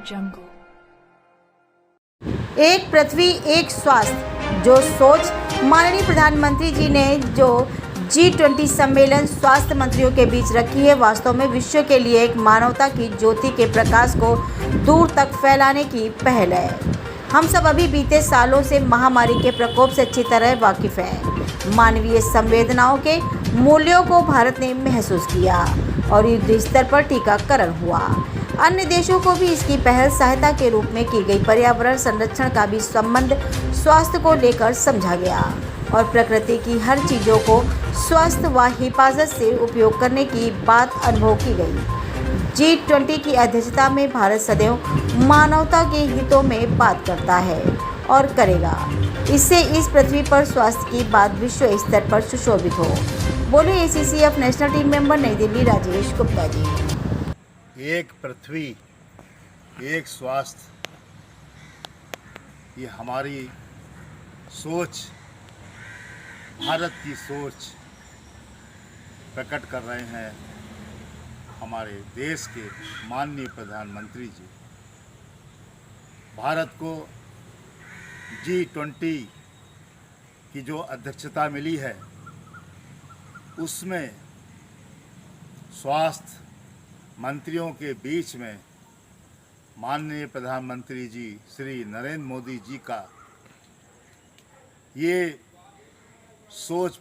jungle. एक पृथ्वी एक स्वास्थ्य जो सोच माननीय प्रधानमंत्री जी ने जो G20 सम्मेलन स्वास्थ्य मंत्रियों के बीच रखी है, वास्तव में विश्व के लिए एक मानवता की ज्योति के प्रकाश को दूर तक फैलाने की पहल है। हम सब अभी बीते सालों से महामारी के प्रकोप से अच्छी तरह वाकिफ हैं। मानवीय संवेदनाओं के मूल्यों को भारत ने महसूस किया और युद्ध स्तर पर टीकाकरण हुआ। अन्य देशों को भी इसकी पहल सहायता के रूप में की गई। पर्यावरण संरक्षण का भी संबंध स्वास्थ्य को लेकर समझा गया और प्रकृति की हर चीज़ों को स्वास्थ्य व हिफाजत से उपयोग करने की बात अनुभव की गई। G20 की अध्यक्षता में भारत सदैव मानवता के हितों में बात करता है और करेगा। इससे इस पृथ्वी पर स्वास्थ्य की बात विश्व स्तर पर सुशोभित हो। बोले ACCF नेशनल टीम मेंबर नई दिल्ली राजेश गुप्ता जी। एक पृथ्वी एक स्वास्थ्य, ये हमारी सोच, भारत की सोच प्रकट कर रहे हैं हमारे देश के माननीय प्रधानमंत्री जी। भारत को G20 की जो अध्यक्षता मिली है, उसमें स्वास्थ्य मंत्रियों के बीच में माननीय प्रधानमंत्री जी श्री नरेंद्र मोदी जी का ये सोच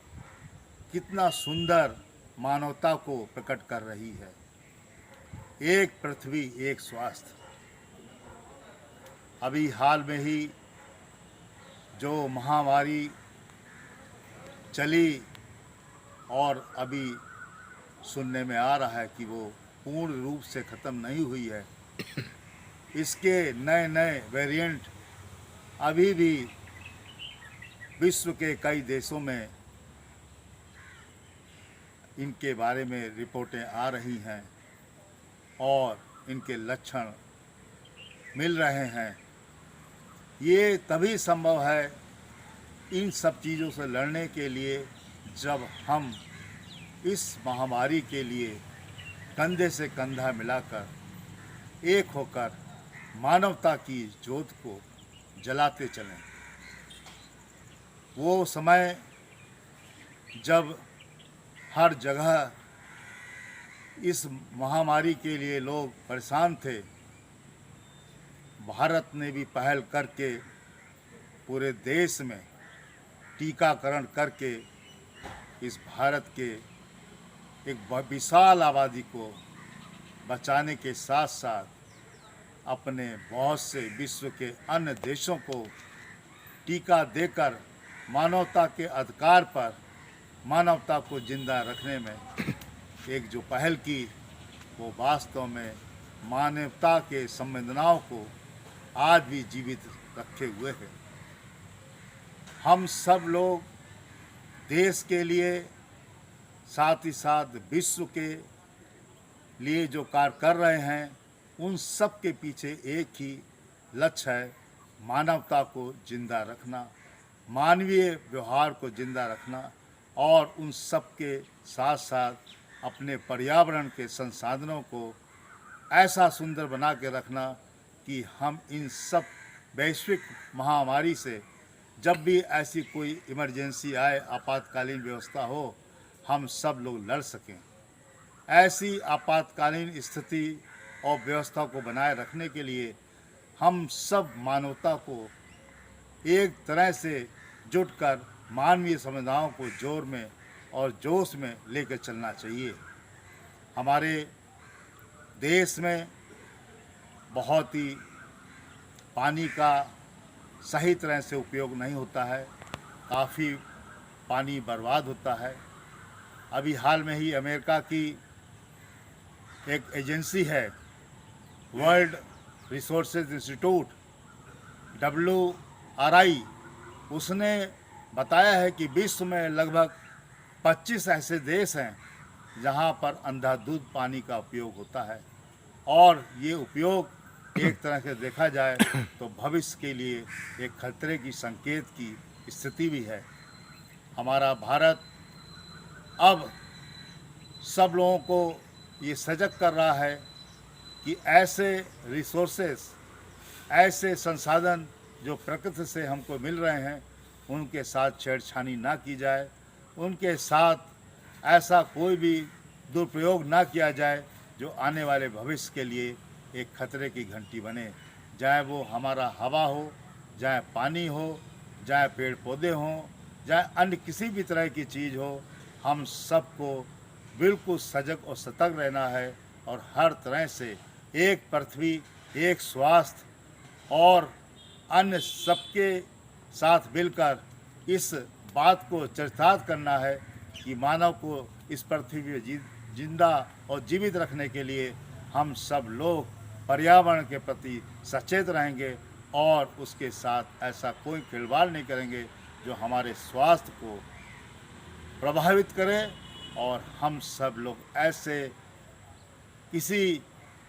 कितना सुंदर मानवता को प्रकट कर रही है। एक पृथ्वी एक स्वास्थ्य। अभी हाल में ही जो महामारी चली और अभी सुनने में आ रहा है कि वो पूर्ण रूप से ख़त्म नहीं हुई है, इसके नए नए वेरिएंट अभी भी विश्व के कई देशों में इनके बारे में रिपोर्टें आ रही हैं और इनके लक्षण मिल रहे हैं। ये तभी संभव है इन सब चीज़ों से लड़ने के लिए जब हम इस महामारी के लिए कंधे से कंधा मिलाकर एक होकर मानवता की ज्योत को जलाते चलें। वो समय जब हर जगह इस महामारी के लिए लोग परेशान थे, भारत ने भी पहल करके पूरे देश में टीकाकरण करके इस भारत के एक विशाल आबादी को बचाने के साथ साथ अपने बहुत से विश्व के अन्य देशों को टीका देकर मानवता के अधिकार पर मानवता को जिंदा रखने में एक जो पहल की, वो वास्तव में मानवता के संवेदनाओं को आज भी जीवित रखे हुए है। हम सब लोग देश के लिए साथ ही साथ विश्व के लिए जो कार्य कर रहे हैं, उन सब के पीछे एक ही लक्ष्य है, मानवता को जिंदा रखना, मानवीय व्यवहार को जिंदा रखना और उन सब के साथ साथ अपने पर्यावरण के संसाधनों को ऐसा सुंदर बना के रखना कि हम इन सब वैश्विक महामारी से जब भी ऐसी कोई इमरजेंसी आए, आपातकालीन व्यवस्था हो, हम सब लोग लड़ सकें। ऐसी आपातकालीन स्थिति और व्यवस्था को बनाए रखने के लिए हम सब मानवता को एक तरह से जुटकर मानवीय संवेदनाओं को जोर में और जोश में लेकर चलना चाहिए। हमारे देश में बहुत ही पानी का सही तरह से उपयोग नहीं होता है, काफ़ी पानी बर्बाद होता है। अभी हाल में ही अमेरिका की एक एजेंसी है, वर्ल्ड रिसोर्सेज इंस्टीट्यूट WRI, उसने बताया है कि विश्व में लगभग 25 ऐसे देश हैं जहां पर अंधाधुंध पानी का उपयोग होता है और ये उपयोग एक तरह से देखा जाए तो भविष्य के लिए एक खतरे की संकेत की स्थिति भी है। हमारा भारत अब सब लोगों को ये सजग कर रहा है कि ऐसे रिसोर्सेस, ऐसे संसाधन जो प्रकृति से हमको मिल रहे हैं, उनके साथ छेड़छानी ना की जाए, उनके साथ ऐसा कोई भी दुरुपयोग ना किया जाए जो आने वाले भविष्य के लिए एक खतरे की घंटी बने। चाहे वो हमारा हवा हो, चाहे पानी हो, चाहे पेड़ पौधे हों, चाहे अन्य किसी भी तरह की चीज़ हो, हम सबको बिल्कुल सजग और सतर्क रहना है और हर तरह से एक पृथ्वी, एक स्वास्थ्य और अन्य सबके साथ मिलकर इस बात को चरितार्थ करना है कि मानव को इस पृथ्वी पर जिंदा और जीवित रखने के लिए हम सब लोग पर्यावरण के प्रति सचेत रहेंगे और उसके साथ ऐसा कोई खिलवाड़ नहीं करेंगे जो हमारे स्वास्थ्य को प्रभावित करे और हम सब लोग ऐसे किसी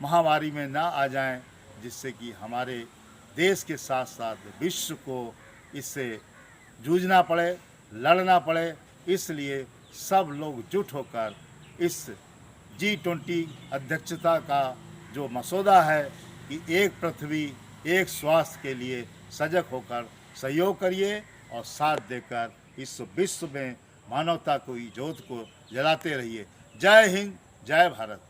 महामारी में ना आ जाएं जिससे कि हमारे देश के साथ साथ विश्व को इससे जूझना पड़े, लड़ना पड़े। इसलिए सब लोग जुट होकर इस G20 अध्यक्षता का जो मसौदा है कि एक पृथ्वी एक स्वास्थ्य के लिए सजग होकर सहयोग करिए और साथ देकर इस विश्व में मानवता को ज्योत को जलाते रहिए। जय हिंद, जय भारत।